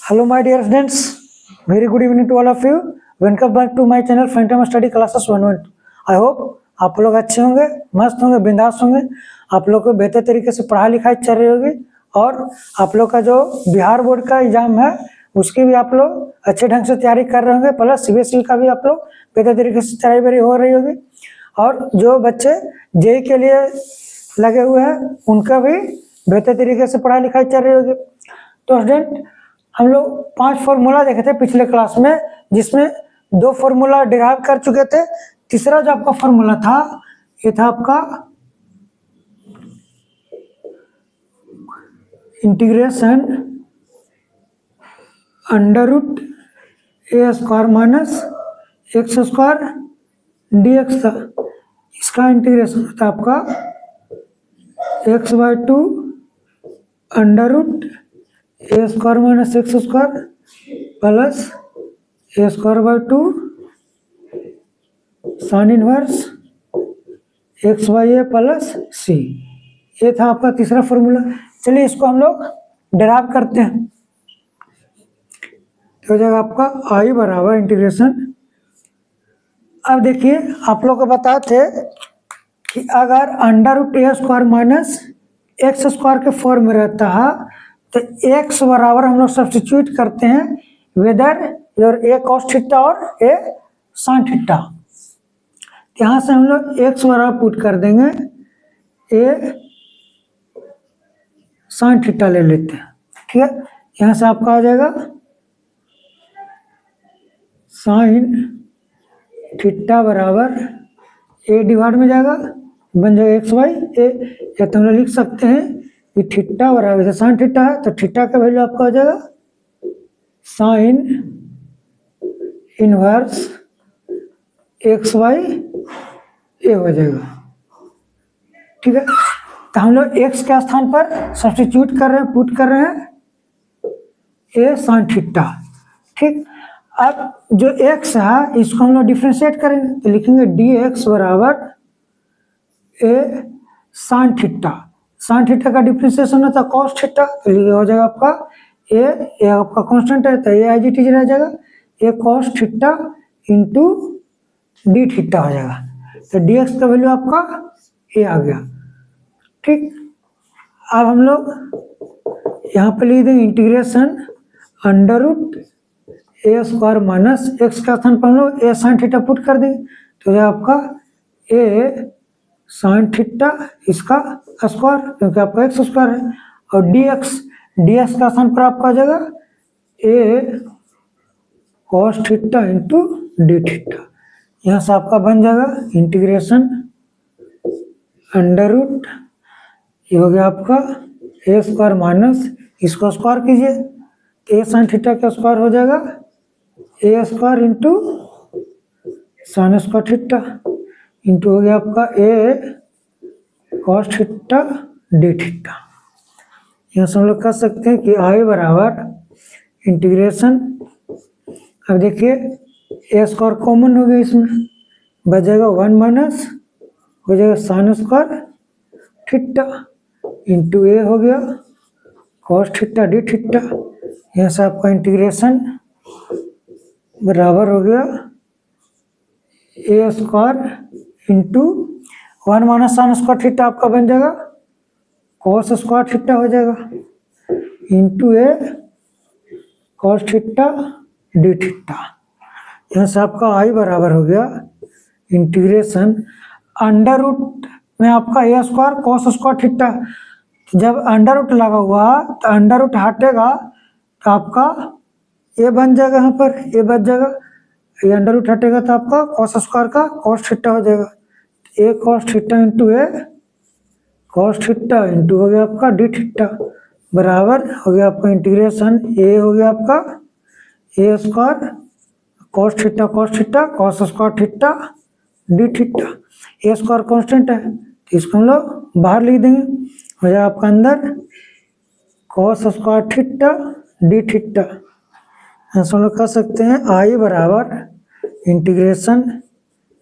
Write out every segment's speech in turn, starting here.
Hello my dear students, very good evening to all of you. Welcome back to my channel Phantom Study Classes 112. I hope आप लोग अच्छे होंगे, मस्त होंगे, बिंदास होंगे। आप लोग को बेहतर तरीके से पढ़ाई लिखाई चल रही होगी और आप लोग का जो बिहार बोर्ड का एग्जाम है उसकी भी आप लोग अच्छे ढंग से तैयारी कर रहे होंगे। प्लस सीबीएसई का भी आप लोग बेहतर तरीके से तैयारी हो रही होगी और जो बच्चे जेईई के लिए लगे हुए हैं उनका भी बेहतर तरीके से पढ़ाई लिखाई चल रही होगी। तो स्टूडेंट, हम लोग 5 फॉर्मूला देखे थे पिछले क्लास में, जिसमें 2 फॉर्मूला डिराइव कर चुके थे। तीसरा जो आपका फॉर्मूला था ये था आपका integration under root a square minus x square dx था। इसका इंटीग्रेशन था आपका x/2 under root a square minus x square plus a square by 2 sine inverse x by a plus c. ये था आपका तीसरा फॉर्मूला। चलिए इसको हम लोग डिराइव करते हैं। तो हो जाएगा आपका आई बराबर इंटीग्रेशन। अब देखिए, आप लोग को बताए थे कि अगर under root a square minus x square के फॉर्म में रहता है तो x बराबर हम लोग सब्स्टिट्यूट करते हैं whether your A cos theta और ए साइन थीटा। यहाँ से हम लोग x बराबर पुट कर देंगे ए साइन थीटा ले लेते हैं। ठीक है, यहाँ से आपका आ जाएगा साइन थीटा बराबर ए डिवाइड में जाएगा, बन जाएगा एक्स बाई ए। या तो हम लोग लिख सकते हैं कि थीटा बराबर जैसे साइन थीटा है तो थीटा का वैल्यू आपका हो जाएगा साइन इनवर्स एक्स बाई ए हो जाएगा। ठीक है, तो हम लोग एक्स के स्थान पर सब्स्टिट्यूट कर रहे हैं, पुट कर रहे हैं ए साइन थीटा। ठीक, अब जो एक्स है इसको हम लोग डिफ्रेंशिएट करेंगे तो लिखेंगे डी एक्स बराबर ए साइन थीटा। साइन थीटा का डिफ्रेंशिएशन होता है कॉस थीटा, तो ये हो जाएगा आपका ए आपका कांस्टेंट है तो ए आई जी टी रह जाएगा a cos theta into d theta हो जाएगा। तो डी एक्स का वैल्यू आपका ए आ गया। ठीक, अब हम लोग यहाँ पे लिख देंगे integration under root a square minus x का स्थान पर हम लोग ए साइन थीटा पुट कर देंगे तो ये आपका ए साइन थीटा इसका स्क्वायर, क्योंकि आपका एक्स स्क्वायर है, और डी एक्स का स्थान पर आपका आ जाएगा a cos theta into d theta. यहाँ से आपका बन जाएगा इंटीग्रेशन अंडर रूट, ये हो गया आपका ए स्क्वायर माइनस इसको स्क्वायर कीजिए तो ए साइन थीटा का स्क्वायर हो जाएगा a square into sine square theta into हो गया आपका a cos theta d theta. यहाँ से हम लोग कह सकते हैं कि आई बराबर इंटीग्रेशन, अब देखिए ए स्क्वायर कॉमन हो गया, इसमें बच जाएगा 1 माइनस हो जाएगा साइन स्क्वायर थीटा इंटू ए हो गया कॉस थीटा डी थीटा। यहाँ से आपका इंटीग्रेशन बराबर हो गया a square into 1 minus sine square theta आपका बन जाएगा कॉस स्क्वायर थीटा हो जाएगा into a cos theta d theta. यहाँ से आपका आई बराबर हो गया इंटीग्रेशन अंडर रूट में आपका a square cos square theta. जब अंडर रूट लगा हुआ तो अंडर रूट हटेगा तो आपका ए बन जाएगा, यहाँ पर ए बच जाएगा, ये अंडर रूट हटेगा तो आपका कॉस स्क्वायर का कॉस थीटा हो जाएगा a cos theta into a cos theta into हो गया आपका डी थीटा बराबर हो गया आपका इंटीग्रेशन ए हो गया आपका a square cos theta cos square theta d theta. A square constant है तो इसको हम लोग बाहर लिख देंगे, हो जाएगा आपका अंदर cos square theta d theta. ऐसा हम लोग कह सकते हैं आई बराबर इंटीग्रेशन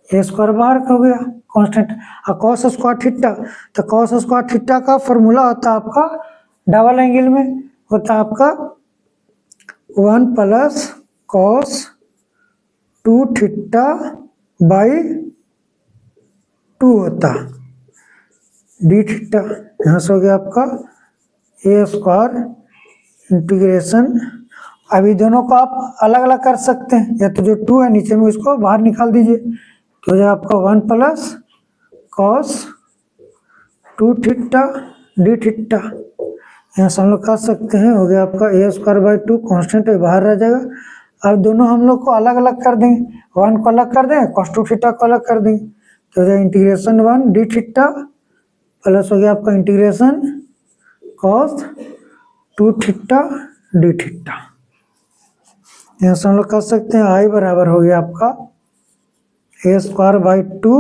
ए स्क्वायर बाहर हो गया कांस्टेंट और कॉस स्क्वायर थीटा, तो कॉस स्क्वायर थीटा का फॉर्मूला होता है आपका डबल एंगल में होता है आपका 1 प्लस कॉस 2 थीटा बाई 2 होता डी थीटा। यहाँ से हो गया आपका ए स्क्वायर इंटीग्रेशन। अभी दोनों को आप अलग अलग कर सकते हैं, या तो जो 2 है नीचे में उसको बाहर निकाल दीजिए, तो हो जाए आपका 1 plus cos 2 theta d theta. यहाँ से हम लोग कर सकते हैं, हो गया आपका ए स्क्वायर बाई 2, कॉन्स्टेंट है बाहर रह जाएगा। अब दोनों हम लोग को अलग अलग कर देंगे, 1 को अलग कर देंगे, कॉस 2 थीटा को अलग कर देंगे, तो हो जाए इंटीग्रेशन 1 डी थीटा प्लस हो गया आपका integration cos 2 theta d theta. यहाँ से हम लोग कर सकते हैं आई बराबर हो गया आपका a square by 2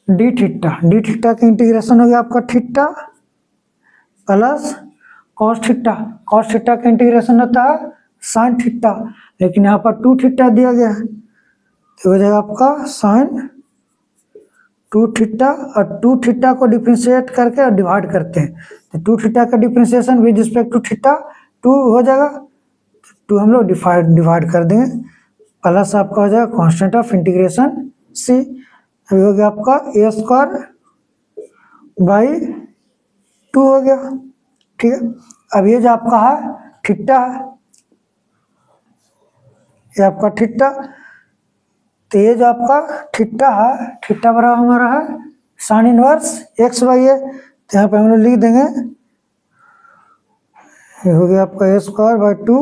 d theta. D theta का इंटीग्रेशन हो गया आपका theta plus cos theta. Cos theta का इंटीग्रेशन होता है साइन थीटा, लेकिन यहाँ पर 2 थीटा दिया गया है, तो हो जाएगा आपका साइन 2 थीटा, और 2 थीटा को डिफ्रेंशिएट करके और डिवाइड करते हैं, तो 2 थीटा का differentiation with respect to theta 2 हो जाएगा, 2 हम लोग डिवाइड कर देंगे, प्लस आपका हो जाएगा कांस्टेंट ऑफ इंटीग्रेशन सी। अभी हो गया आपका ए स्क्वायर बाई 2 हो गया, ठीक है। अब ये जो आपका है थीटा है, ये आपका थीटा, तो ये जो आपका थीटा है, थीटा बराबर हमारा है साइन इनवर्स एक्स बाई ए, तो यहाँ पे हम लोग लिख देंगे, ये हो गया आपका ए स्क्वायर बाई 2,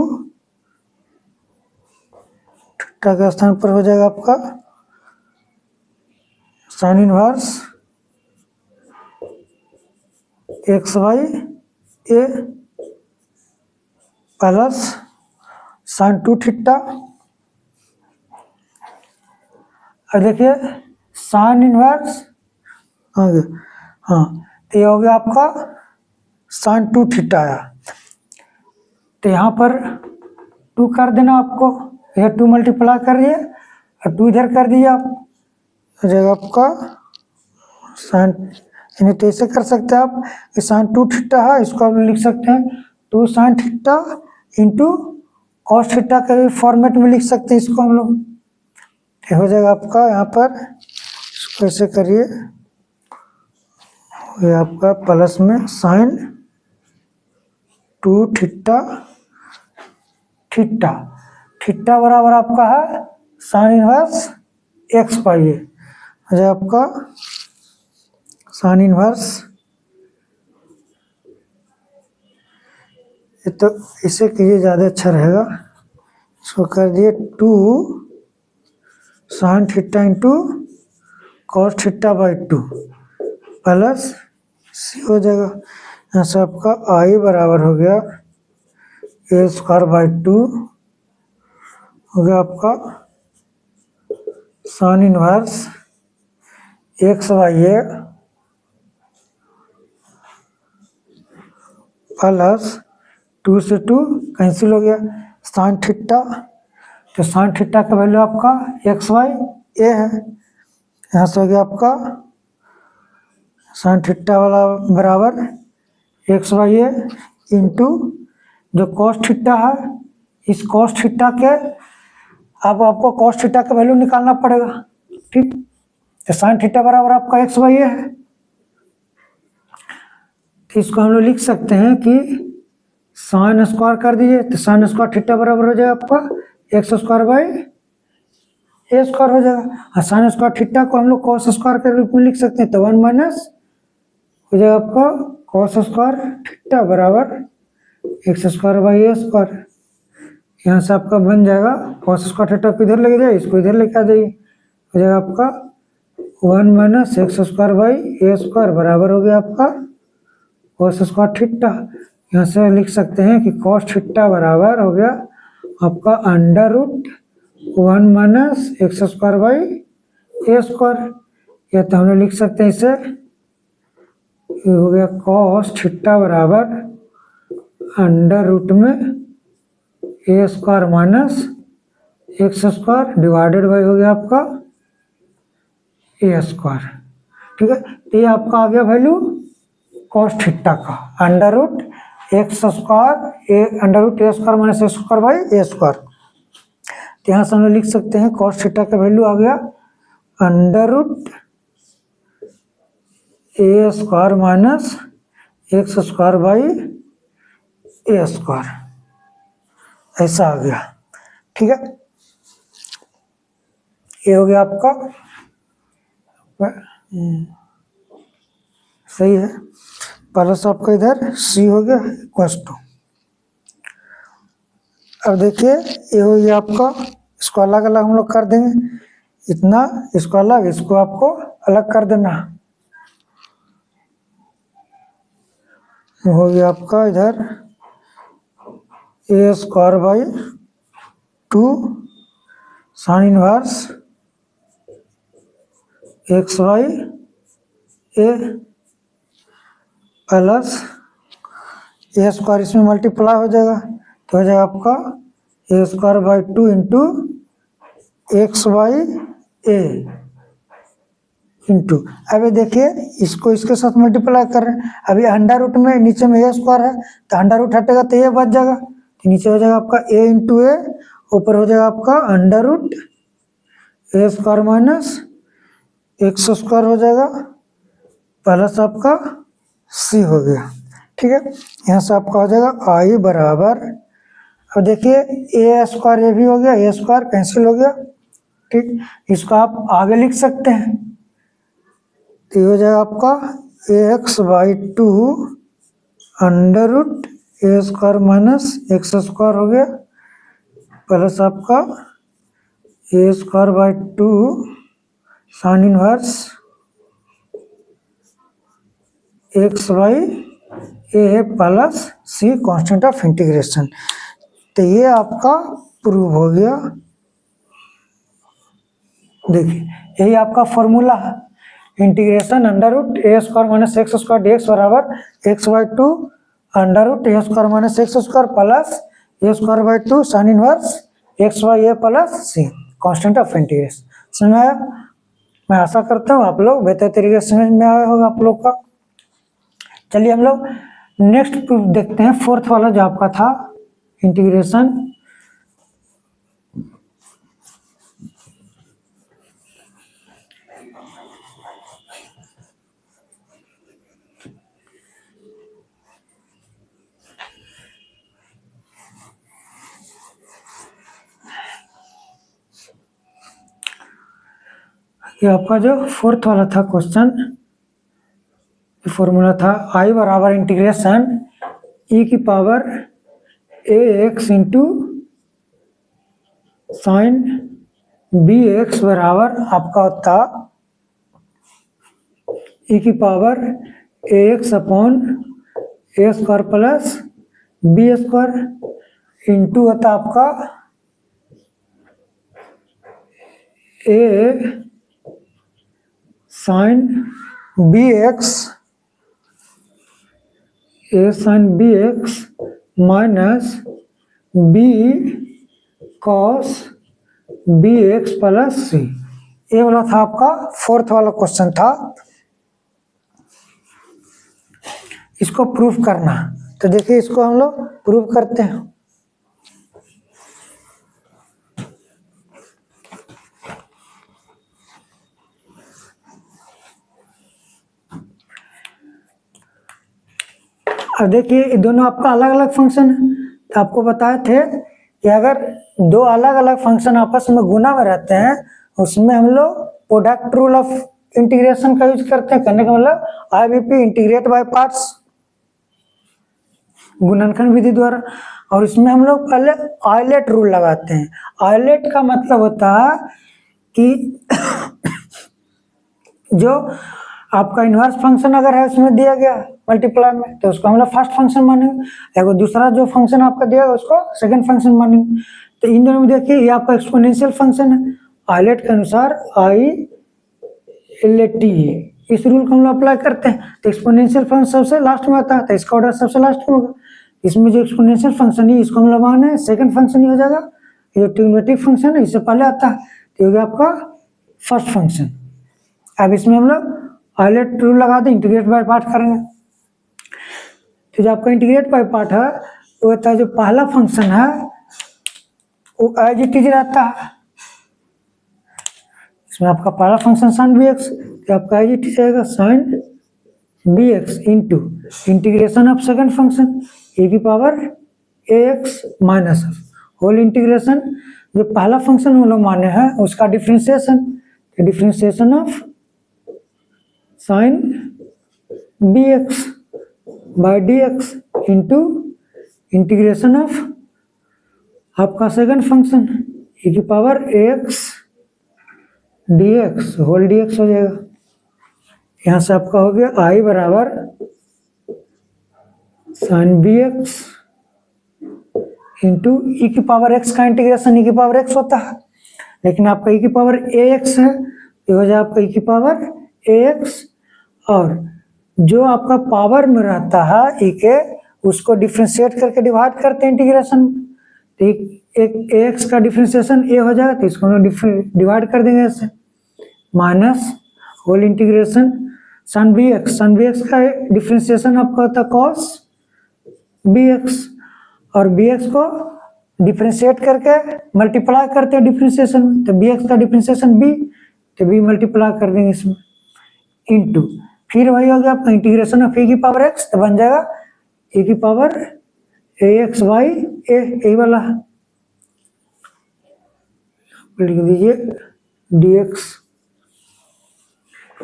थीटा के स्थान पर हो जाएगा आपका sign inverse x by a plus sign 2 theta. और देखिए साइन इनवर्स हाँ तो ये हो गया आपका साइन 2 थीटा आया, तो यहाँ पर 2 कर देना आपको, यह 2 मल्टीप्लाई करिए और 2 इधर कर दीजिए आप, हो जाएगा आपका साइन, यानी तो ऐसे कर सकते हैं आप कि साइन 2 थीटा है, इसको आप लिख सकते हैं 2 sine theta into cos theta के फॉर्मेट में लिख सकते हैं इसको हम लोग, हो जाएगा आपका यहाँ पर, इसको ऐसे करिए, ये आपका प्लस में साइन 2 थीटा, थीटा थीटा बराबर आपका है साइन इनवर्स एक्स बाई ए, हो जाए आपका साइन इनवर्स, ये तो इसे कीजिए ज़्यादा अच्छा रहेगा, इसको कर दिए 2 sine theta into cos theta by 2 plus c हो जाएगा। यहाँ से आपका आई बराबर हो गया ए स्क्वायर बाई 2, हो गया आपका sign inverse x by a plus 2 से 2 कैंसिल हो गया, साइन थीटा, तो साइन थीटा का वैल्यू आपका एक्स बाई ए है, यहाँ से हो गया आपका साइन थीटा वाला बराबर एक्स बाई ए इंटू जो कॉस थीटा है, इस कॉस थीटा के अब आपको कॉस थीटा का वैल्यू निकालना पड़ेगा, ठीक, तो साइन थीटा बराबर आपका एक्स बाई ए है, तो इसको हम लोग लिख सकते हैं कि साइन स्क्वायर कर दीजिए, तो साइन स्क्वायर थीटा बराबर हो जाएगा आपका x square by a square हो जाएगा, और साइन स्क्वायर थीटा को हम लोग कॉस स्क्वायर के रूप में लिख सकते हैं, तो 1 माइनस हो जाएगा आपका कॉस स्क्वायर थीटा बराबर x square by a square. यहाँ से आपका बन जाएगा कॉस स्क्वायर थीटा को इधर लेके जाइए, इसको इधर लेके आ जाइए, हो जाएगा आपका 1 minus x square by a square बराबर हो गया आपका कॉस स्क्वायर थीटा। यहाँ से लिख सकते हैं कि कॉस थीटा बराबर हो गया आपका under root 1 minus x square by a square, या तो हम लोग लिख सकते हैं इसे, ये हो गया कॉस थीटा बराबर अंडर रूट में a square minus x square divided by हो गया आपका ए स्क्वायर, ठीक है। तो ये आपका आ गया वैल्यू कॉस थीटा का under root x square a under root a square minus x square by a square. तो यहाँ से हम लोग लिख सकते हैं कॉस थीटा का वैल्यू आ गया under root a square minus x square by a square, ऐसा आ गया। ठीक है, ये हो गया आपका, सही है। प्लस आपका इधर सी हो गया इक्वल्स टू। अब देखिए ये हो गया आपका, इसको अलग अलग हम लोग कर देंगे, इतना इसको अलग, इसको आपको अलग कर देना। हो गया आपका इधर a square by 2 sine inverse x by a plus a square इसमें मल्टीप्लाई हो जाएगा, तो हो जाएगा आपका a square by 2 into x by a into, अभी देखिए इसको इसके साथ मल्टीप्लाई कर रहे हैं। अभी अंडर रूट में नीचे में ए स्क्वायर है, तो अंडर रूट हटेगा तो ये बच जाएगा, तो नीचे हो जाएगा आपका ए इंटू ए, ऊपर हो जाएगा आपका under root a square minus x square हो जाएगा प्लस आपका सी हो गया। ठीक है, यहाँ से आपका हो जाएगा आई बराबर, अब देखिए ए स्क्वायर ये भी हो गया, ए स्क्वायर कैंसिल हो गया। ठीक, इसको आप आगे लिख सकते हैं, तो ये हो जाएगा आपका a x by 2 under root a square minus x square हो गया प्लस आपका a square by 2 sine inverse x by a plus c constant of integration. तो ये आपका प्रूव हो गया। देखिए यही आपका फॉर्मूला है, integration under root a square minus x square d x बराबर x by 2 under root a square minus x square plus a square by 2 sine inverse x by a plus c constant of integration. समझ में आया? मैं आशा करता हूँ आप लोग बेहतर तरीके से समझ में आया होगा आप लोग का। चलिए हम लोग नेक्स्ट प्रूफ देखते हैं, फोर्थ वाला जो आपका था इंटीग्रेशन। ये आपका जो फोर्थ वाला था क्वेश्चन, फॉर्मूला था आई बराबर इंटीग्रेशन ई की power a x into sine b x बराबर आपका होता ई की power a x upon a square plus b square into होता आपका a sine b x a sine b x minus b cos b x plus c. ये वाला था आपका फोर्थ वाला क्वेश्चन था, इसको प्रूफ करना। तो देखिए इसको हम लोग प्रूफ करते हैं। अब देखिए ये दोनों आपका अलग अलग फंक्शन है, तो आपको बताए थे कि अगर दो अलग अलग फंक्शन आपस में गुना में रहते हैं उसमें हम लोग प्रोडक्ट रूल ऑफ इंटीग्रेशन का यूज करते हैं। करने का मतलब आईबीपी इंटीग्रेट बाय पार्ट्स, गुणनखंड विधि द्वारा। और इसमें हम लोग पहले आइलेट रूल लगाते हैं। आइलेट का मतलब होता है कि जो आपका इनवर्स फंक्शन अगर है उसमें दिया गया मल्टीप्लाई में, तो उसको हम लोग फर्स्ट फंक्शन मानेंगे, या कोई दूसरा जो फंक्शन आपका दिया गया उसको सेकंड फंक्शन मानेंगे। तो इन दोनों में देखिए ये आपका एक्सपोनेंशियल फंक्शन है, आइलेट के अनुसार आई एल ए टी, इस रूल को हम लोग अप्लाई करते हैं। तो एक्सपोनेंशियल फंक्शन सबसे लास्ट में आता है, तो इसका ऑर्डर सबसे लास्ट में होगा। इसमें जो एक्सपोनेंशियल फंक्शन है इसको हम लोग माने सेकंड फंक्शन ही हो जाएगा, ये ट्रिग्नोमेट्रिक फंक्शन है इससे पहले आता है, तो हो गया आपका फर्स्ट फंक्शन। अब इसमें हम लोग आइलेट रूल लगा दें, इंटीग्रेट बाय पार्ट करेंगे। तो जो आपका इंटीग्रेट बाय पार्ट है वो होता है जो पहला फंक्शन है वो एज इट इज रहता है। इसमें आपका पहला फंक्शन साइन बी एक्स, तो आपका एज इट इज आएगा sine b x into integration of second function a की power a x minus whole integration जो पहला फंक्शन हम लोग माने हैं उसका differentiation, differentiation of sine b x by d x into integration of आपका सेकंड फंक्शन ए की power a x d x whole d x हो जाएगा। यहाँ से आपका हो गया आई बराबर sine b x into e की पावर एक्स का इंटीग्रेशन ई की पावर एक्स होता है, लेकिन आपका ई की पावर ए एक्स है ये हो जाए आपका ई की पावर ए एक्स, और जो आपका पावर में रहता है ई के उसको डिफ्रेंशिएट करके डिवाइड करते हैं इंटीग्रेशन, तो एक ए एक्स का डिफ्रेंशिएशन ए हो जाएगा तो इसको हम डिवाइड कर देंगे ऐसे माइनस होल इंटीग्रेशन सन बी एक्स का डिफ्रेंशिएशन आपका होता है कॉस बी एक्स, और बी एक्स को डिफ्रेंशिएट करके मल्टीप्लाई करते हैं डिफ्रेंशिएशन में, तो बी एक्स का डिफ्रेंशिएशन बी, तो बी मल्टीप्लाई कर देंगे इसमें इंटू फिर वही हो गया आपका इंटीग्रेशन ऑफ ए की पावर एक्स, तो बन जाएगा ए की पावर ए एक्स वाई ए वाला लिख दीजिए डी एक्स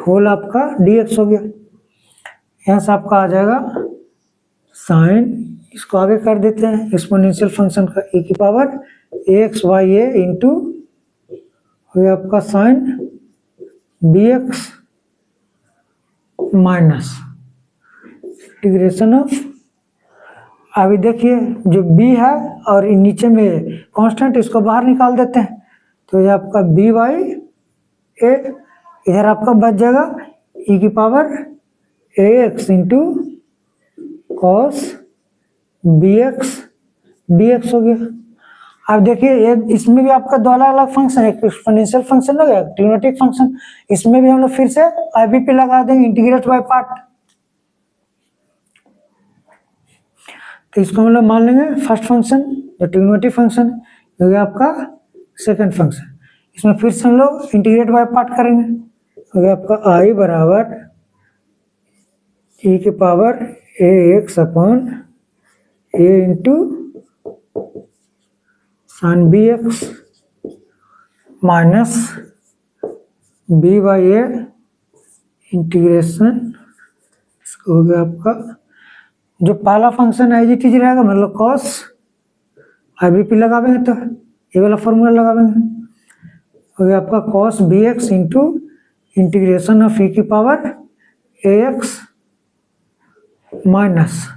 होल आपका डी एक्स हो गया। यहाँ से आपका आ जाएगा साइन, इसको आगे कर देते हैं एक्सपोनेंशियल फंक्शन का ए की power a x Y a into हो गया आपका sine b x minus integration of, अभी देखिए जो b है और नीचे में कांस्टेंट इसको बाहर निकाल देते हैं, तो ये आपका बी वाई ए इधर आपका बच जाएगा ई की power a x into cos b x d x हो गया। अब देखिए ये इसमें भी आपका दो अलग अलग फंक्शन, एक एक्सपोनेंशियल फंक्शन हो गया ट्रिग्नोमेट्रिक फंक्शन, इसमें भी हम लोग फिर से आईबीपी लगा देंगे इंटीग्रेट बाय पार्ट, तो इसको हम लोग मान लेंगे फर्स्ट फंक्शन जो ट्रिग्नोमेट्रिक फंक्शन हो गया आपका सेकंड फंक्शन, इसमें फिर से हम लोग इंटीग्रेट बाय पार्ट करेंगे, हो गया आपका आई बराबर ई के power a x upon a into sine b x minus b by a integration, इसको हो गया आपका जो पहला फंक्शन है जी रहेगा मतलब कॉस आईबीपी लगावेंगे तो ये वाला फॉर्मूला लगावेंगे, हो गया आपका cos b x into integration of e की पावर ए एक्स माइनस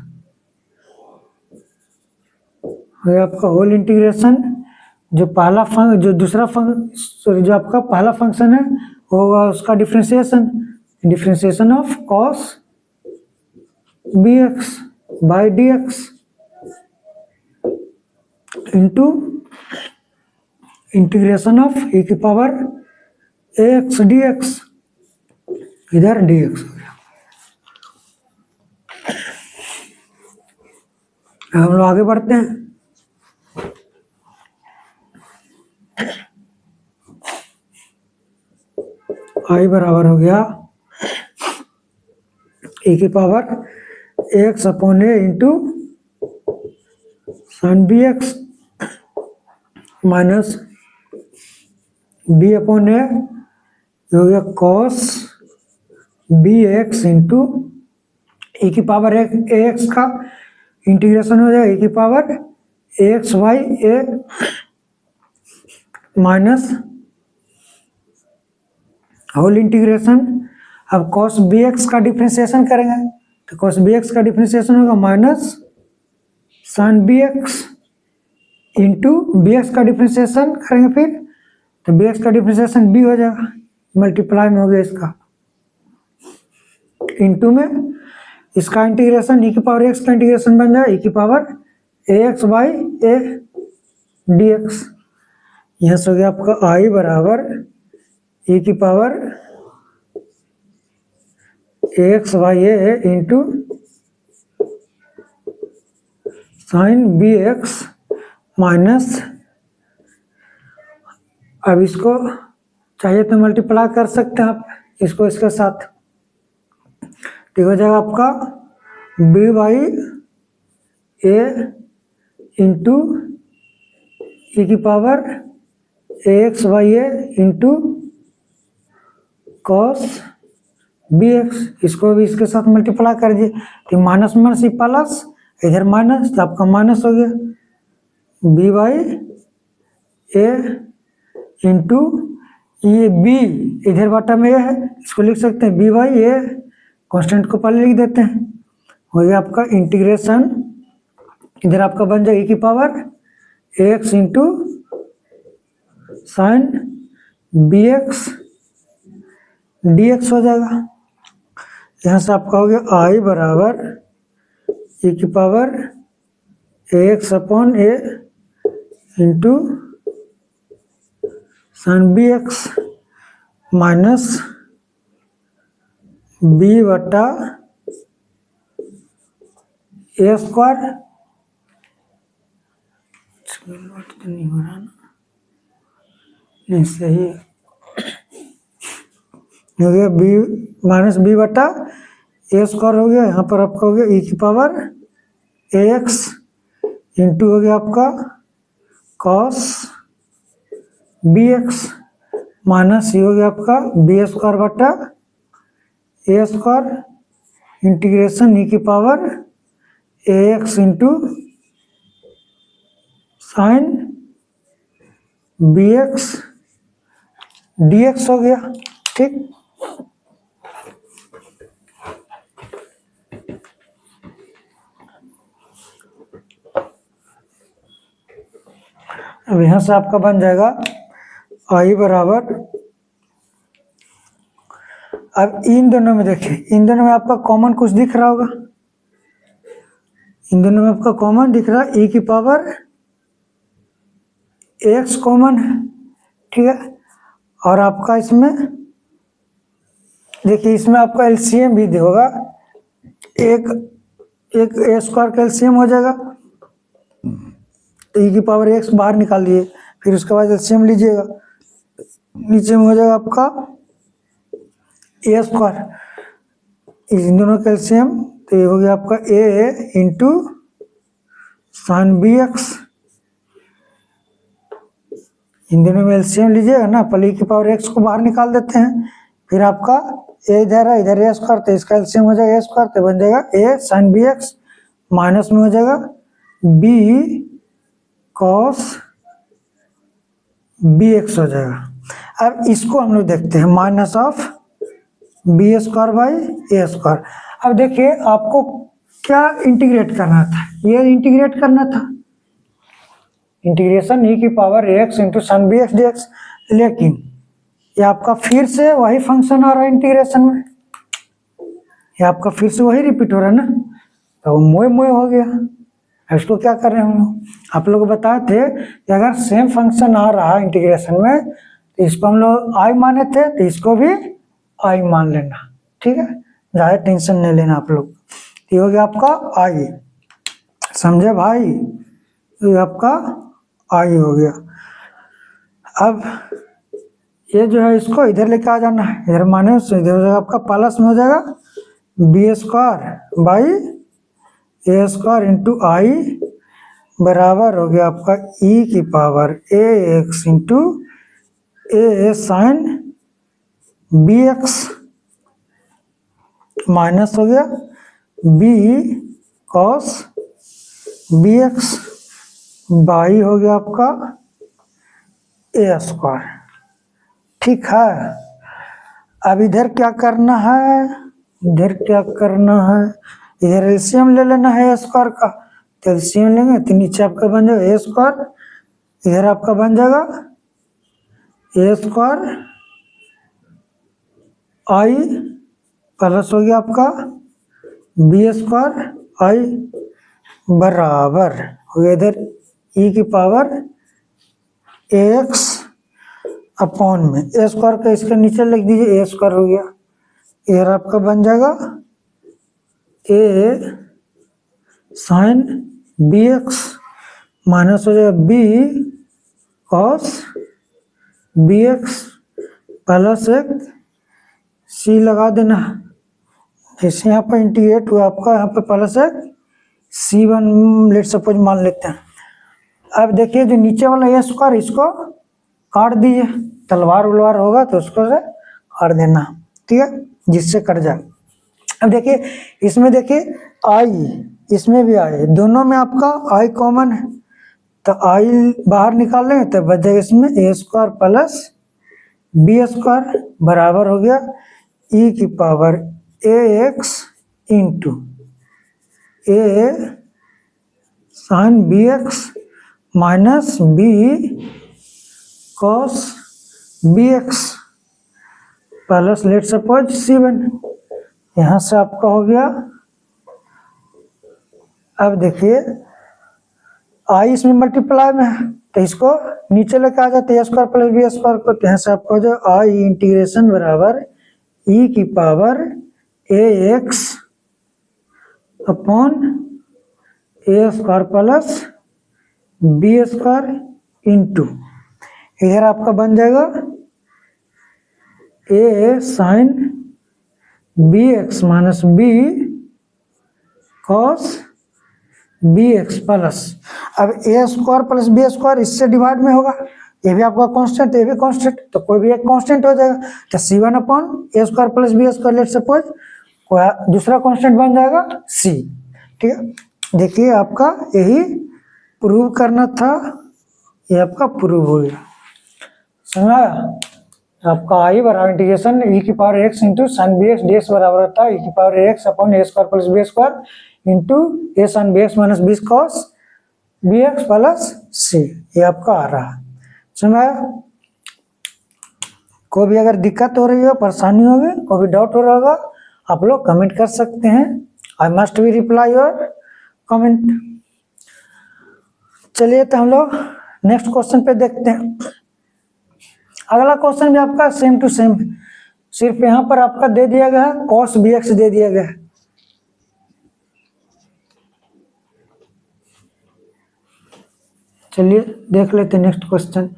हो गया आपका होल इंटीग्रेशन जो पहला जो दूसरा सॉरी जो आपका पहला फंक्शन है होगा उसका differentiation of cos b x by d x into integration of e की power a x d x, इधर डी एक्स हो गया। हम लोग आगे बढ़ते हैं, आई बराबर हो गया ए की power x upon a into sine b x minus b upon a हो गया cos b x into a की पावर ए एक्स का इंटीग्रेशन हो जाएगा ए की power a x Y a minus whole integration, अब cos b x का differentiation करेंगे तो कॉस बी एक्स का डिफ्रेंशिएशन होगा minus sine b x into b x का डिफ्रेंशिएशन करेंगे फिर तो बी एक्स का डिफ्रेंशिएशन बी हो जाएगा, मल्टीप्लाई में हो गया इसका इंटू में इसका इंटीग्रेशन ई की पावर एक्स का इंटीग्रेशन बन जाए ई की power a x by a d x, यहाँ से हो गया आपका आई बराबर ई की power a x Y a into sine b x minus, अब इसको चाहिए तो मल्टीप्लाई कर सकते हैं आप इसको इसके साथ, तो हो जाएगा आपका b by a into e की power a x by a into cos b x, इसको भी इसके साथ मल्टीप्लाई कर दिए, तो माइनस माइनस प्लस, इधर माइनस, तो आपका माइनस हो गया बी बाई ए इंटू ये बी इधर बटा में है, इसको लिख सकते हैं बी बाई ए, कॉन्स्टेंट को पहले लिख देते हैं, हो गया आपका इंटीग्रेशन, इधर आपका बन जाएगा ई की power a x into sine b x d x हो जाएगा। यहाँ से आपका हो गया आई बराबर ई की power a x upon a into sine b x minus b बटा ए स्क्वायर, तो नहीं हो रहा ना, नहीं सही है, हो गया बी माइनस बी बटा ए स्क्वायर हो गया, यहाँ पर आपका हो गया ई की पावर ए एक्स इंटू हो गया आपका कॉस बी एक्स माइनस ये हो गया आपका बी स्क्वायर बटा ए स्क्वायर इंटीग्रेशन ई की power a x into sine b x d x हो गया। ठीक, अब यहाँ से आपका बन जाएगा आई बराबर, अब इन दोनों में देखिए, इन दोनों में आपका कॉमन कुछ दिख रहा होगा, इन दोनों में आपका कॉमन दिख रहा है ई की पावर एक्स कॉमन है, ठीक है, और आपका इसमें देखिए, इसमें आपका एलसीएम भी होगा, एक एक ए स्क्वायर का एलसीएम हो जाएगा, तो ई की पावर एक्स बाहर निकाल दिए, फिर उसके बाद एलसीएम लीजिएगा, नीचे में हो जाएगा आपका ए स्क्वायर, इन दोनों का एलसीएम, तो ये हो गया आपका ए इंटू साइन बी एक्स, इन दोनों में एलसीएम लीजिएगा ना, पहले ई की पावर एक्स को बाहर निकाल देते हैं, फिर आपका ए इधर है, इधर ए स्क्वायर, तो इसका एलसीएम हो जाएगा ए स्क्वायर, तो बन जाएगा a sine b x, minus में हो जाएगा बी कॉस बी एक्स हो जाएगा। अब इसको हम लोग देखते हैं minus of b square by a square. अब देखिए आपको क्या इंटीग्रेट करना था, ये इंटीग्रेट करना था, इंटीग्रेशन ई की power x into sine b x d x, लेकिन ये आपका फिर से वही फंक्शन आ रहा है इंटीग्रेशन में, ये आपका फिर से वही रिपीट हो रहा है ना, तो मोए मोए हो गया। अब इसको क्या कर रहे हैं हम लोग, आप लोग बताए थे कि अगर सेम फंक्शन आ रहा है इंटीग्रेशन में, तो इसको हम लोग आई माने थे, तो इसको भी आई मान लेना, ठीक है, ज़्यादा टेंशन नहीं लेना आप लोग। ये हो गया आपका आई, समझे भाई, ये आपका आई हो गया। अब ये जो है इसको इधर लेके आ जाना है, इधर माने इधर हो जाएगा आपका प्लस में हो जाएगा b square by a square into I बराबर हो गया आपका ई की power a x into a sine b x minus हो गया b cos b x by हो गया आपका ए स्क्वायर, ठीक है। अब इधर क्या करना है, इधर क्या करना है, इधर एलसीएम ले लेना है ए स्क्वायर का, तो एलसीएम लेंगे तो नीचे आपका बन जाएगा ए स्क्वायर, इधर आपका बन जाएगा ए स्क्वायर आई प्लस हो गया आपका बी स्क्वायर आई बराबर हो गया इधर ई की पावर ए एक्स अपॉन में ए स्क्वायर का इसके नीचे लिख दीजिए, ए स्क्वायर हो गया, इधर आपका बन जाएगा a sine b x minus हो जाएगा B cos b x plus एक सी लगा देना। जैसे यहाँ पर इंटीग्रेट हुआ आपका, यहाँ पर प्लस एक सी वन लेट सपोज मान लेते हैं। अब देखिए जो नीचे वाला ए स्क्वायर इसको काट दीजिए, तलवार उलवार होगा तो उसको से काट देना, ठीक है, जिससे कट जाए। अब देखिए इसमें देखिए आई, इसमें भी आई, दोनों में आपका आई कॉमन है, तो आई बाहर निकाल लेंगे तो बच जाएगा इसमें a square plus b square बराबर हो गया ई की power a x into a sine b x minus b cos b x plus let suppose c one. यहाँ से आपका हो गया। अब देखिए आई इसमें मल्टीप्लाई में है तो इसको नीचे लेके आ जाते हैं स्क्वायर प्लस बी स्क्वायर को, तो यहाँ से आपको हो जाए आई इंटीग्रेशन बराबर ई की power a x upon a square plus b square into इधर आपका बन जाएगा a sine b x minus b cos b x plus, अब a square plus b square इससे डिवाइड में होगा, ये भी आपका कांस्टेंट, ये भी कांस्टेंट, तो कोई भी एक कांस्टेंट हो जाएगा, तो c one upon a square plus b square let suppose कोई दूसरा कांस्टेंट बन जाएगा सी, ठीक है। देखिए आपका यही प्रूव करना था, ये आपका प्रूव हो गया, समझ आया। आपका आई बराबर इंटीग्रेशन ई की power x into sine b x d x बराबर होता है ई की power x upon a square plus b square into a sine b x minus b cos b x plus c, ये आपका आ रहा है, समझ आया। कोई भी अगर दिक्कत हो रही हो, परेशानी होगी, कोई भी डाउट हो रहा होगा, आप लोग कमेंट कर सकते हैं, I must be reply your comment. चलिए तो हम लोग नेक्स्ट क्वेश्चन पे देखते हैं। अगला क्वेश्चन भी आपका सेम टू सेम, सिर्फ यहाँ पर आपका दे दिया गया है कॉस बी एक्स दे दिया गया है। चलिए देख लेते हैं नेक्स्ट क्वेश्चन।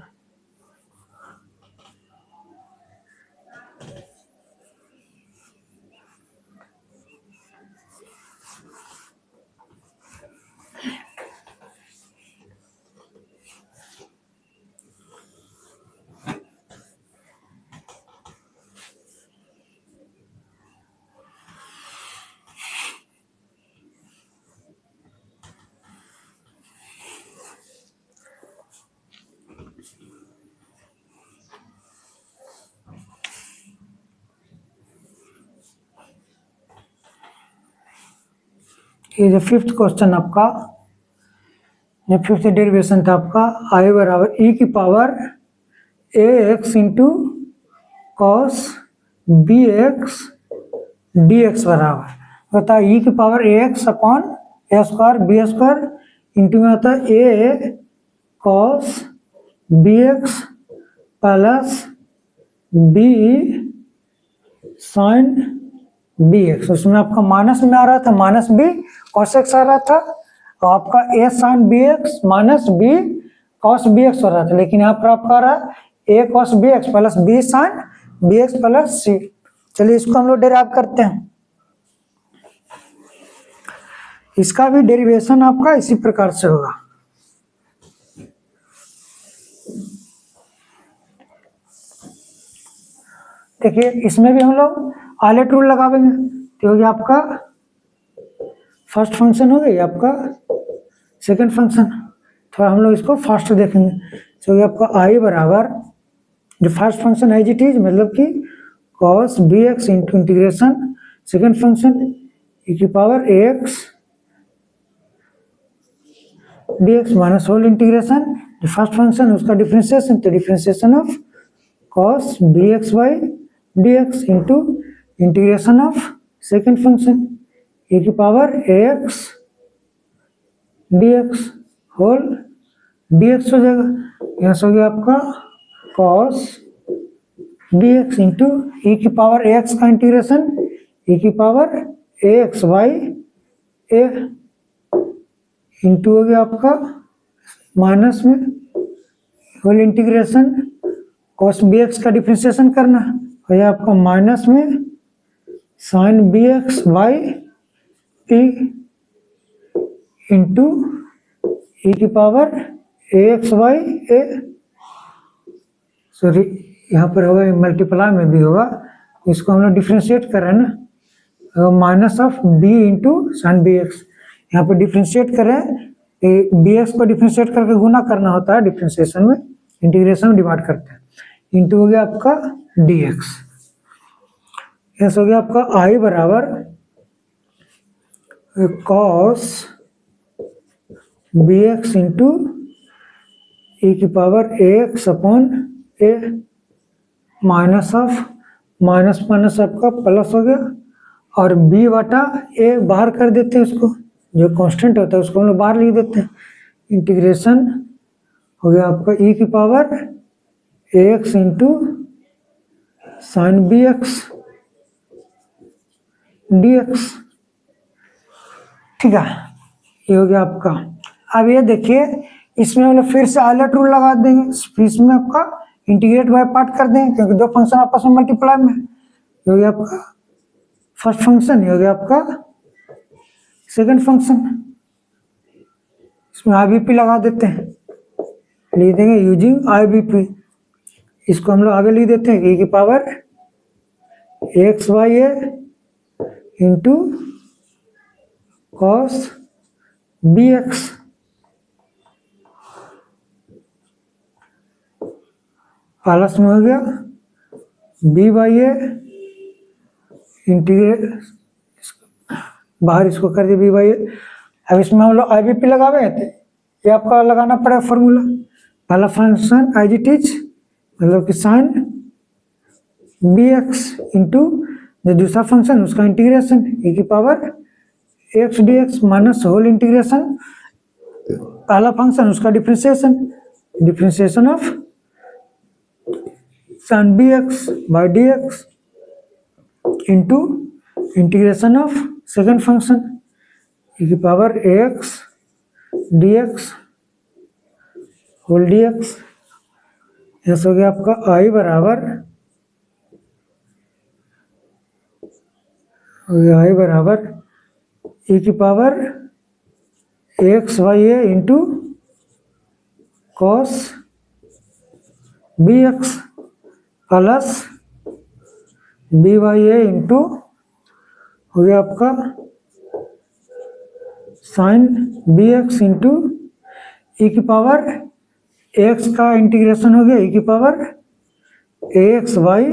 ये जो फिफ्थ क्वेश्चन आपका, ये फिफ्थ डेरिवेशन था आपका, आई बराबर ई की power a x into cos b x d x बराबर होता है ई की power a x upon a square b square into में होता है a cos b x plus b sine b x. उसमें आपका माइनस में आ रहा था, माइनस बी कॉस एक्स आ रहा था, और आपका a sine b x minus b cos b x हो रहा था, लेकिन यहाँ पर आपका आ रहा है a cos b x plus b sine b x plus c. चलिए इसको हम लोग डेराइव करते हैं। इसका भी डेरिवेशन आपका इसी प्रकार से होगा। देखिए इसमें भी हम लोग आलेट रूल लगावेंगे, तो हो गया आपका फर्स्ट फंक्शन हो गया, आपका सेकंड फंक्शन, थोड़ा हम लोग इसको फास्ट देखेंगे। तो हो गया आपका आई बराबर जो फर्स्ट फंक्शन है जी टी, मतलब कि cos b x into integration second function e की power a x d x minus whole integration जो फर्स्ट फंक्शन है उसका डिफ्रेंसिएशन, तो differentiation of cos b x Y d x into integration of second function a की power a x d x whole d x हो जाएगा। यहाँ से हो गया आपका cos d x into e की पावर ए एक्स का इंटीग्रेशन ई की power a x Y a into हो गया आपका माइनस में होल इंटीग्रेशन cos bx का डिफ्रेंशिएशन करना हो गया आपका माइनस में sin bx by p into e की power ax by a, sorry यहाँ पर होगा मल्टीप्लाई में भी होगा, इसको हम लोग डिफ्रेंशिएट कर रहे हैं ना, minus of b into sine b x, यहाँ पर डिफ्रेंशिएट कर रहे हैं, बी एक्स को डिफ्रेंशिएट करके गुना करना होता है डिफ्रेंशिएशन में, इंटीग्रेशन में डिवाइड करते हैं, इंटू हो गया आपका डी एक्स। यस हो गया आपका आई बराबर cos b x into e की power a x upon A, minus of minus minus आपका प्लस हो गया, और b बटा ए बाहर कर देते हैं, उसको जो कांस्टेंट होता है उसको हम लोग बाहर लिख देते हैं, इंटीग्रेशन हो गया आपका e की power a x into sine b x d x. ठीक है, ये हो गया आपका। अब ये देखिए इसमें हम लोग फिर से आइलट रूल लगा देंगे, फिर इसमें आपका इंटीग्रेट बाय पार्ट कर देंगे क्योंकि दो फंक्शन आपस में मल्टीप्लाई में। ये हो गया आपका फर्स्ट फंक्शन, ये हो गया आपका सेकंड फंक्शन, इसमें IBP लगा देते हैं, लिख देंगे यूजिंग IBP, इसको हम लोग आगे लिख देते हैं e की power x by a into cos b x plus में हो गया b बाई ए इंटीग्रेट, बाहर इसको कर दिया b बाई ए। अब इसमें हम लोग IBP लगावे थे, ये आपका लगाना पड़ेगा फॉर्मूला, पहला फंक्शन एज इट इज मतलब कि साइन बी एक्स इंटू जो दूसरा फंक्शन उसका इंटीग्रेशन e की power x d x minus whole integration, पहला फंक्शन उसका differentiation, differentiation of sine b x by d x into integration of second function e की power x d x whole d x. ऐसा हो गया आपका I बराबर हो गया आई बराबर e की power x by a into cos b x plus b by a into हो गया आपका sine b x into e की पावर एक्स का इंटीग्रेशन हो गया ई की power a x by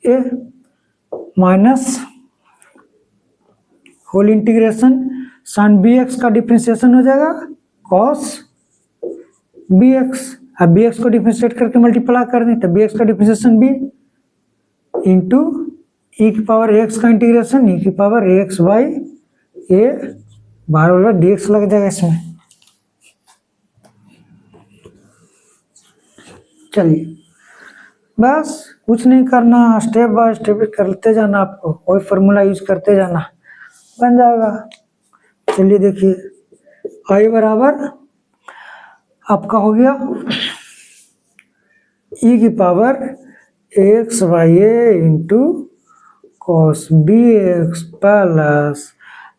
a minus whole integration sine b x का differentiation हो जाएगा कॉस बी एक्स। अब बी एक्स को डिफ्रेंशिएट करके मल्टीप्लाई कर दें तो बी एक्स का डिफ्रेंशिएशन बी इंटू ई की पावर एक्स का इंटीग्रेशन ई की पावर एक्स बाई ए, बाहर वाला डी एक्स लग जाएगा इसमें। चलिए बस कुछ नहीं करना, स्टेप बाय स्टेप करते जाना, आपको कोई फार्मूला यूज करते जाना, बन जाएगा। चलिए देखिए आई बराबर आपका हो गया ई की power x by a into cos b x plus,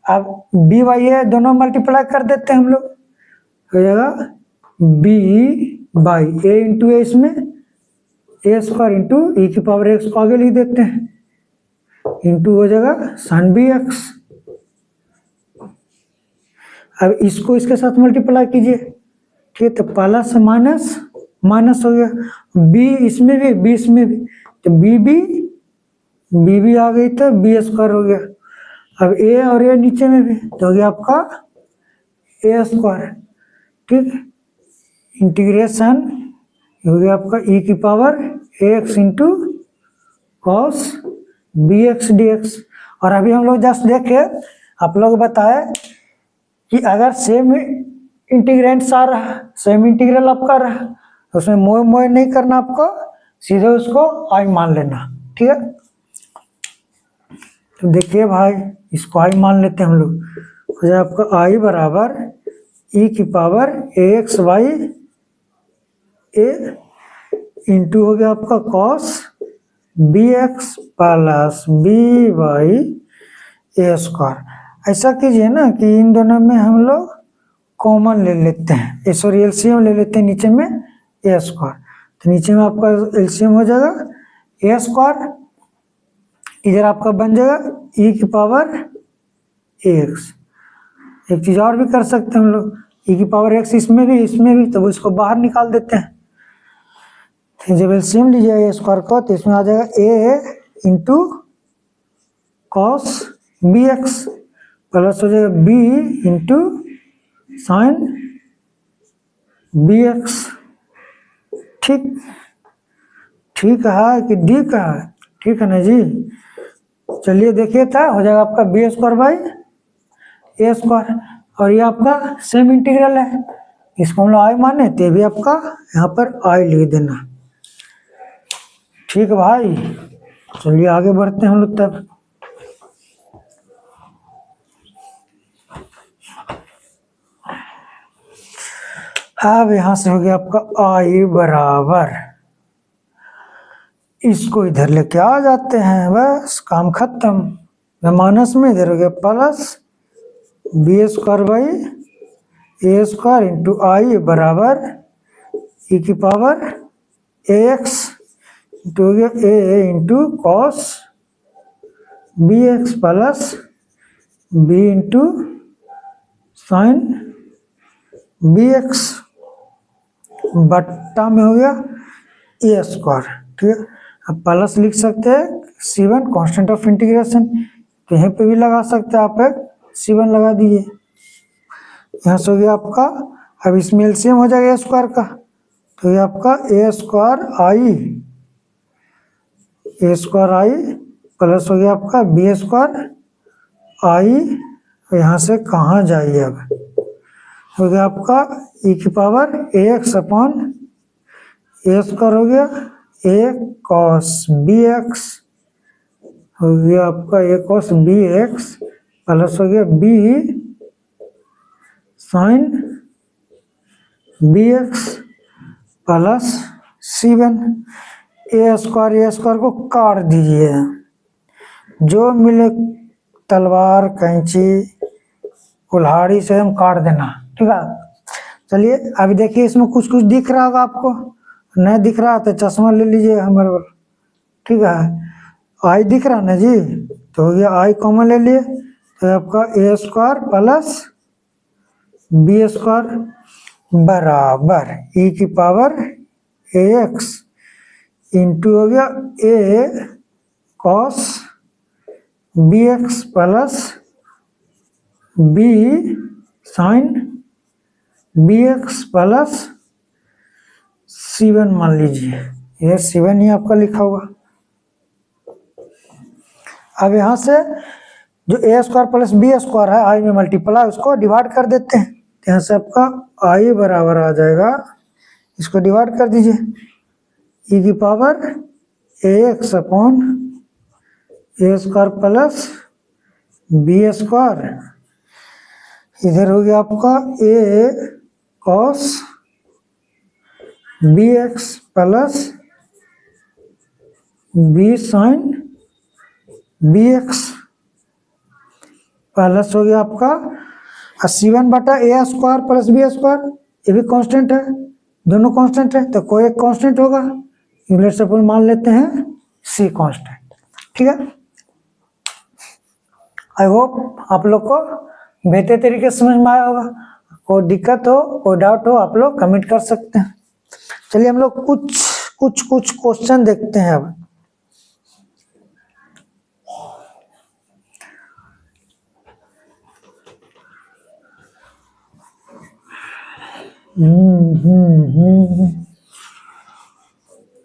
अब बी बाई ए दोनों मल्टीप्लाई कर देते हैं हम लोग, हो जाएगा b by a into a, इसमें ए स्क्वायर इंटू ई की पावर एक्स को आगे लिख देते हैं इंटू हो जाएगा साइन बी एक्स। अब इसको इसके साथ मल्टीप्लाई कीजिए, ठीक है, तो प्लस माइनस माइनस हो गया, बी इसमें भी बी इसमें भी, तो बी भी आ गई तो बी स्क्वायर हो गया। अब ए और ए नीचे में भी तो हो गया आपका ए स्क्वायर, ठीक, इंटीग्रेशन हो गया आपका ई की power x into cos b x d x. और अभी हम लोग जस्ट देखे, आप लोग बताए कि अगर सेम इंटीग्रेंट्स आ रहा है, सेम इंटीग्रल आपका रहा, तो उसमें मोए मोए नहीं करना, आपको सीधे उसको आई मान लेना, ठीक है। तो देखिए भाई इसको आई मान लेते हैं हम लोग, हो जाए आपका आई बराबर ई की power a x by a into हो गया आपका cos b x plus b by a square. ऐसा कीजिए ना कि इन दोनों में हम लोग कॉमन ले लेते हैं, सॉरी एलसीएम ले लेते हैं नीचे में ए स्क्वायर। तो नीचे में आपका एलसीएम हो जाएगा ए स्क्वायर, इधर आपका बन जाएगा ई की पावर एक्स। एक चीज़ और भी कर सकते हैं हम लोग, ई की पावर एक्स इसमें भी, तो इसको बाहर निकाल देते हैं। तो जब एलसीएम लीजिए ए स्क्वायर को तो इसमें आ जाएगा a into cos b x plus हो जाएगा b into sine b x. ठीक है कि डी का है? ठीक है ना जी। चलिए देखिए था हो जाएगा आपका b square by a square, और ये आपका सेम इंटीग्रल है, इसको हम लोग आई माने तो भी आपका यहाँ पर आई लिख देना। ठीक है भाई, चलिए आगे बढ़ते हैं हम लोग तब। अब यहाँ से हो गया आपका आई बराबर, इसको इधर लेके आ जाते हैं, बस काम खत्म। माइनस में इधर हो गया plus b square by a square into I बराबर ई की पावर ए एक्स इंटू हो गया a into cos b x plus b into sine b x बट्टा में हो गया ए स्क्वायर। ठीक है, अब प्लस लिख सकते हैं C1 कांस्टेंट ऑफ इंटीग्रेशन, कहीं पे भी लगा सकते हैं आप, एक C1 लगा दीजिए। यहाँ से हो गया आपका, अब इसमें एलसीएम हो जाएगा ए स्क्वायर का, तो ये आपका ए स्क्वायर आई प्लस हो गया आपका बी स्क्वायर आई, यहाँ से कहाँ जाइए, अब हो गया आपका ई की power a x upon a square हो गया ए कॉस बी एक्स, हो गया आपका a cos b x plus हो गया b sine b x plus C1। A square को काट दीजिए, जो मिले तलवार कैंची कुल्हाड़ी से हम काट देना। ठीक है, चलिए अभी देखिए इसमें कुछ दिख रहा होगा आपको, नहीं दिख रहा तो चश्मा ले लीजिए हमारे को। ठीक है, आई दिख रहा ना जी, तो हो गया आई कॉमन ले लिए, तो आपका a square plus b square बराबर ई की पावर ए एक्स इंटू हो गया a cos b x plus b sine b x plus C1 मान लीजिए, ये C1 ही आपका लिखा हुआ। अब यहाँ से जो ए स्क्वायर प्लस बी स्क्वायर है आई में मल्टीप्लाई, उसको डिवाइड कर देते हैं, तो यहाँ से आपका आई बराबर आ जाएगा, इसको डिवाइड कर दीजिए ई की power a x upon a square plus b square, इधर हो गया आपका a cos b x plus b sine b x plus हो गया आपका C1 बटा a square plus b square, ये भी कांस्टेंट है, दोनों कांस्टेंट है, तो कोई एक कांस्टेंट होगा, यूनिट से मान लेते हैं C कांस्टेंट। ठीक है, आई होप आप लोग को बेहतर तरीके से समझ में आया होगा। कोई दिक्कत हो, कोई डाउट हो, आप लोग कमेंट कर सकते हैं। चलिए हम लोग कुछ क्वेश्चन देखते हैं अब।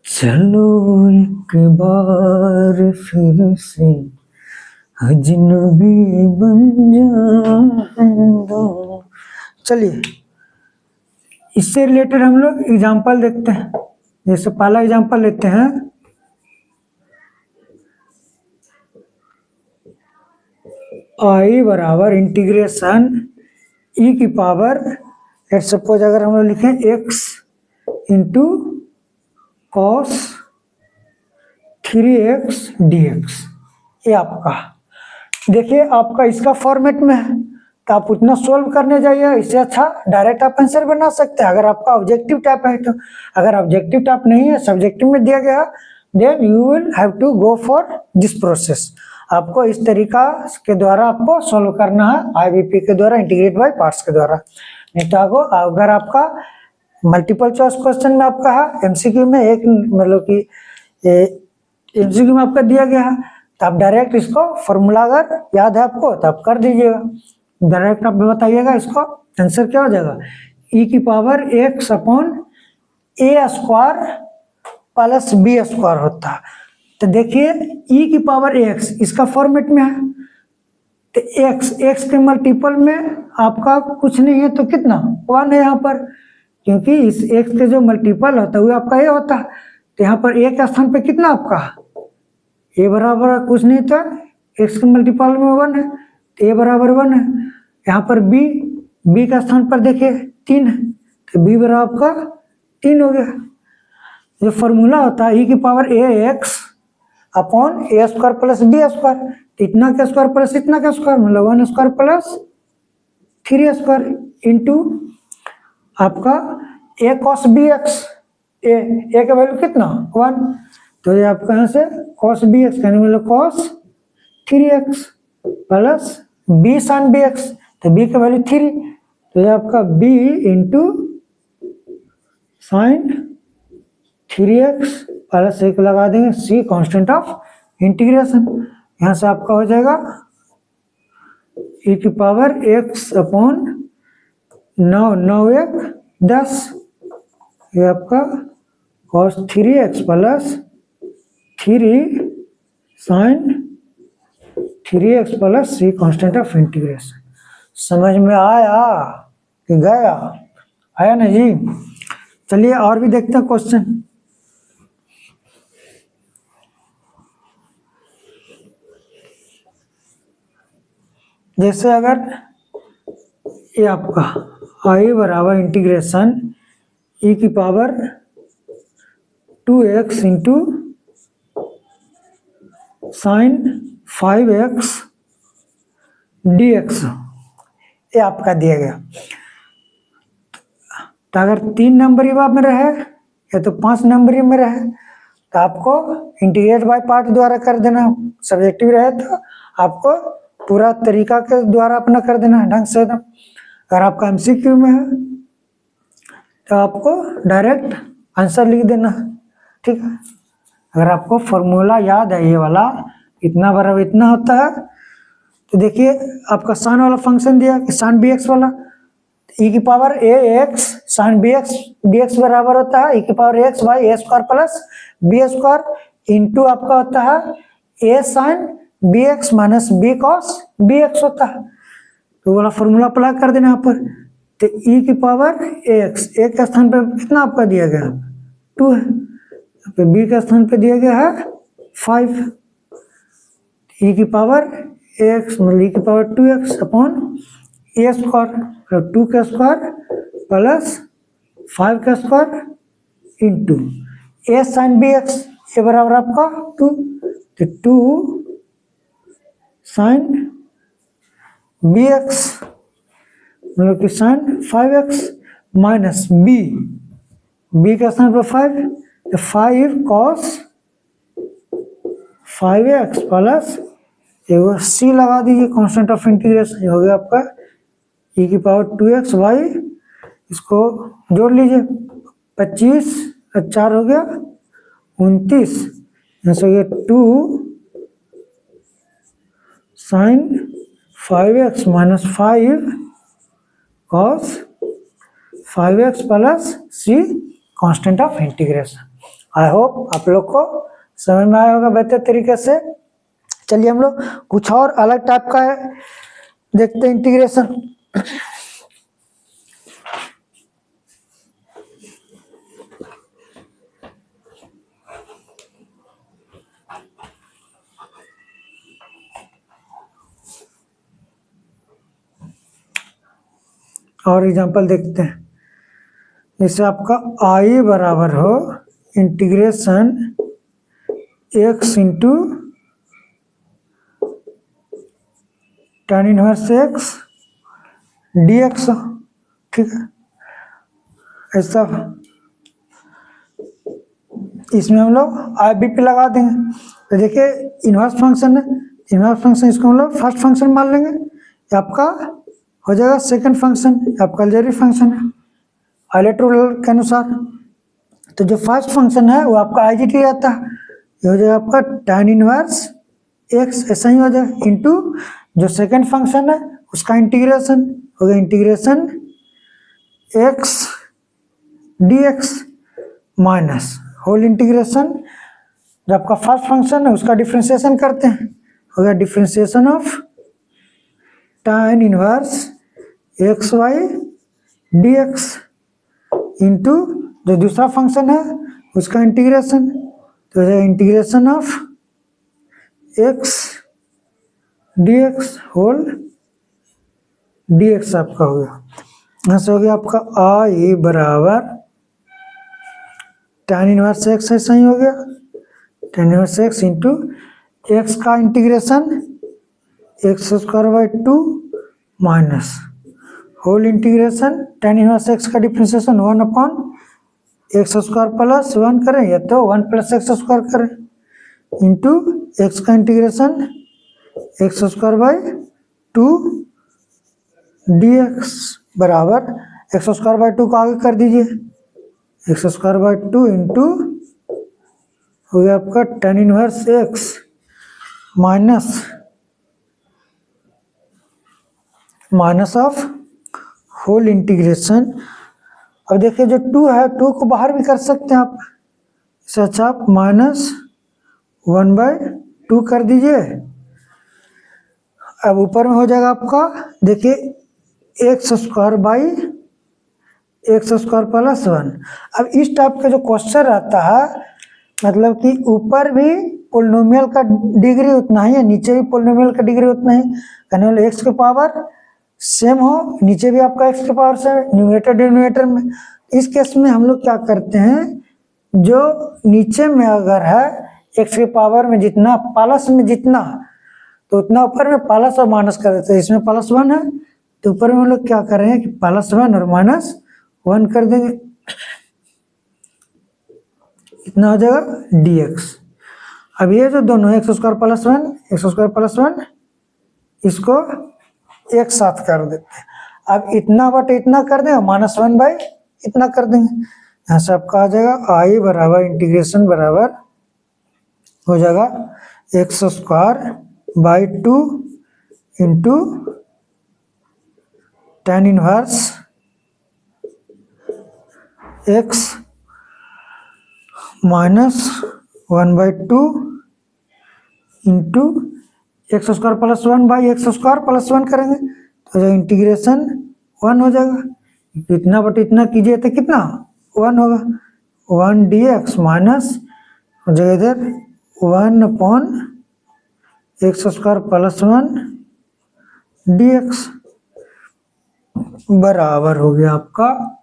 चलो एक बार फिर से अजनबी बन जाऊं। चलिए इससे रिलेटेड हम लोग एग्जाम्पल देखते हैं। जैसे पहला एग्जाम्पल लेते हैं, आई बराबर इंटीग्रेशन ई की पावर लेट सपोज अगर हम लोग लिखें x into cos 3x dx, ये आपका देखिए आपका इसका फॉर्मेट में है तो आप उतना सोल्व करने जाइए, इससे अच्छा डायरेक्ट आप आंसर बना सकते हैं अगर आपका ऑब्जेक्टिव टाइप है तो। अगर ऑब्जेक्टिव टाइप नहीं है, सब्जेक्टिव में दिया गया, then you will have to go for this process. आपको इस तरीका के द्वारा आपको सोल्व करना है, आईबीपी के द्वारा, इंटीग्रेट बाय पार्ट्स के द्वारा। नहीं तो अगर आपका मल्टीपल चॉइस क्वेश्चन में आपका है, एमसीक्यू में एक मतलब कि एमसीक्यू में आपका दिया गया है तो आप डायरेक्ट इसको फॉर्मूला अगर याद है आपको तो आप कर दीजिएगा, डायरेक्ट आप बताइएगा इसको आंसर क्या हो जाएगा, e की power x upon a square plus b square होता है। तो देखिए e की पावर x इसका फॉर्मेट में है तो x के मल्टीपल में आपका कुछ नहीं है तो कितना 1 है यहाँ पर, क्योंकि इस x के जो मल्टीपल होता है वो आपका a होता है। तो यहाँ पर a के स्थान पे कितना आपका a बराबर कुछ नहीं था, x के मल्टीपल में 1 है तो a बराबर 1 है। यहाँ पर b का स्थान पर देखिए 3 है तो b बराबर आपका 3 हो गया। जो फॉर्मूला होता है e की power ax upon a square plus b square, इतना का स्क्वायर प्लस इतना का स्क्वायर मतलब 1 स्क्वायर प्लस 3 स्क्वायर इंटू आपका a cos bx, a का वैल्यू कितना 1, तो ये आपका यहाँ से cos bx का मतलब cos 3x plus b sin bx, तो b का वैल्यू 3, तो ये आपका b into sign 3x plus 1 लगा देंगे, c कांस्टेंट ऑफ इंटीग्रेशन। यहाँ से आपका हो जाएगा e की पावर x अपॉन 9 1 10, ये आपका cos 3x plus 3 sine 3x plus c constant of integration. समझ में आया कि गया? आया ना जी? चलिए और भी देखते हैं क्वेश्चन। जैसे अगर ये आपका i बराबर इंटीग्रेशन e की power 2x into sine 5x dx, ये आपका दिया गया। तो अगर 3 नंबरी में रहे या तो 5 नंबरी में रहे तो आपको इंटीग्रेट बाय पार्ट द्वारा कर देना, सब्जेक्टिव रहे तो आपको पूरा तरीका के द्वारा अपना कर देना ढंग से एकदम। अगर आपका एमसीक्यू में है तो आपको डायरेक्ट आंसर लिख देना, ठीक है। अगर आपको फॉर्मूला याद है ये वाला, इतना बराबर इतना होता है, तो देखिए आपका साइन वाला फंक्शन दिया कि साइन बी एक्स वाला, e की power a x sine b x बराबर होता है e की power x by a square plus b square into आपका होता है a sine b x minus b cos b x होता है। तो वाला फॉर्मूला अप्लाई कर देना यहाँ पर, तो e की पावर एक्स, एक के स्थान पर कितना आपका दिया गया 2 है, तो b के स्थान पर दिया गया है 5, e की पावर एक्स मतलब e की power 2x upon a square 2 का स्क्वायर प्लस 5 का square into a sine b x, ये बराबर आपका 2, तो 2 साइन बी एक्स मतलब कि साइन 5x माइनस बी का स्थान पर 5, तो 5 कॉस 5x प्लस एक सी लगा दीजिए कांस्टेंट ऑफ इंटीग्रेशन, हो गया आपका e की पावर 2x वाई, इसको जोड़ लीजिए 25 और 4 हो गया 29, ऐसा हो गया 2 sine 5x minus 5 cos 5x plus c constant of integration. I hope आप लोग को समझ में आया होगा बेहतर तरीके से। चलिए हम लोग कुछ और अलग टाइप का है देखते हैं इंटीग्रेशन। और एग्जांपल देखते हैं। जैसे आपका आई बराबर हो integration x into tan inverse x dx, ठीक है। ऐसा इसमें हम लोग आई बी पे लगा देंगे। तो देखिए इनवर्स फंक्शन है, इनवर्स फंक्शन इसको हम लोग फर्स्ट फंक्शन मान लेंगे, ये आपका हो जाएगा सेकंड फंक्शन, आपका अलजेब्रिक फंक्शन है हाईलाइट रूल के अनुसार। तो जो फर्स्ट फंक्शन है वो आपका आई जी टी रहता है, ये हो जाएगा आपका tan इनवर्स x, ऐसा ही हो जाएगा, इंटू जो सेकंड फंक्शन है उसका इंटीग्रेशन हो गया integration x dx minus whole integration जो आपका फर्स्ट फंक्शन है उसका डिफ्रेंशिएशन करते हैं, हो गया differentiation of tan inverse x Y d x into जो दूसरा फंक्शन है उसका इंटीग्रेशन, तो हो जाएगा integration of x d x whole d x आपका हो गया। यहाँ से हो गया आपका आई बराबर tan इनवर्स एक्स, ऐसा ही हो गया tan inverse x into x का integration x square by 2 minus whole integration tan inverse x का differentiation 1 upon x square plus 1 करें या तो 1 प्लस एक्स स्क्वायर करें इंटू एक्स का integration x square by 2 d x बराबर x square by 2 को आगे कर दीजिए, एक्स स्क्वायर बाई 2 इंटू हो गया आपका tan inverse x minus of whole integration. अब देखिए जो 2 है 2 को बाहर भी कर सकते हैं आप, इससे अच्छा आप -1/2 कर दीजिए। अब ऊपर में हो जाएगा आपका देखिए x square by x square plus 1। अब इस टाइप का जो क्वेश्चन रहता है मतलब कि ऊपर भी पोलिनोमियल का डिग्री उतना ही है, नीचे भी पोलिनोमियल का डिग्री उतना ही, कहने वाले एक्स की पावर सेम हो, नीचे भी आपका एक्स की पावर सेम, न्यूमरेटर डिनोमिनेटर में। इस केस में हम लोग क्या करते हैं, जो नीचे में अगर है एक्स की पावर में जितना प्लस में जितना तो उतना ऊपर में प्लस और माइनस कर देते हैं। इसमें +1 है तो ऊपर में हम लोग क्या कर रहे हैं कि +1 और -1 कर देंगे, इतना हो जाएगा dx। अब ये जो दोनों एक्स स्क्वायर प्लस 1 इसको एक साथ कर देते हैं। अब इतना बटे इतना कर देंगे -1/, इतना कर देंगे। यहाँ से आपका आ जाएगा आई बराबर इंटीग्रेशन बराबर हो जाएगा x square by 2 into tan inverse x -1/2 into x square plus 1 by x square plus 1 करेंगे तो इंटीग्रेशन 1 हो जाएगा। इतना बटे इतना कीजिए तो कितना 1 होगा, 1 dx माइनस हो जाएगा इधर 1 upon x square plus 1 dx बराबर हो गया आपका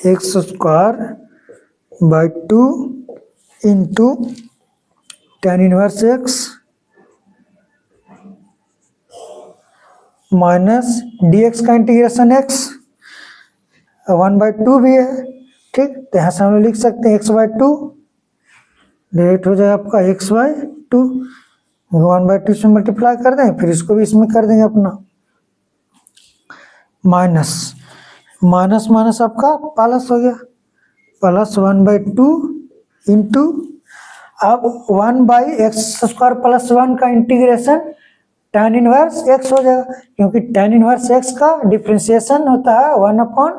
x square by 2 into tan inverse x minus dx का इंटीग्रेशन x 1/2 भी है, ठीक। तो यहाँ से हम लोग लिख सकते हैं x/2 डायरेक्ट हो जाएगा आपका x/2, 1/2 से मल्टीप्लाई कर दें फिर इसको भी इसमें कर देंगे अपना माइनस आपका प्लस हो गया +1/2 इंटू अब 1/x² प्लस 1 का इंटीग्रेशन tan इनवर्स x हो जाएगा, क्योंकि tan इनवर्स x का डिफ्रेंशिएशन होता है 1/,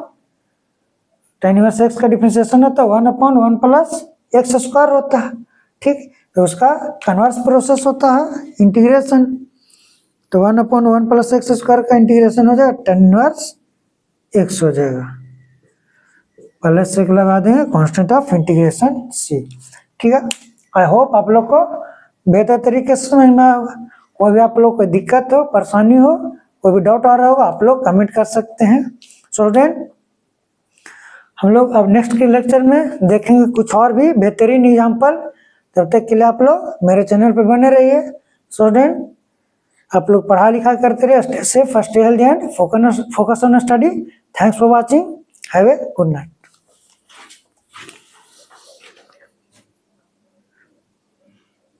tan इनवर्स x का डिफ्रेंशिएशन होता है 1/1 प्लस x² होता है, ठीक। तो उसका कन्वर्स प्रोसेस होता है इंटीग्रेशन, तो 1/1 प्लस x² का इंटीग्रेशन हो जाएगा tan इनवर्स x हो जाएगा, प्लस एक लगा देंगे कांस्टेंट ऑफ इंटीग्रेशन c, ठीक है। आई होप आप लोग को बेहतर तरीके से समझ में आएगा। कोई भी आप लोग को दिक्कत हो परेशानी हो कोई भी डाउट आ रहा होगा आप लोग कमेंट कर सकते हैं। स्टूडेंट हम लोग अब नेक्स्ट के लेक्चर में देखेंगे कुछ और भी बेहतरीन एग्जाम्पल। तब तक के लिए आप लोग मेरे चैनल पर बने रहिए। स्टूडेंट आप लोग पढ़ा लिखा करते रहिए, stay safe, stay healthy and focus on study. Thanks for watching, have a good night.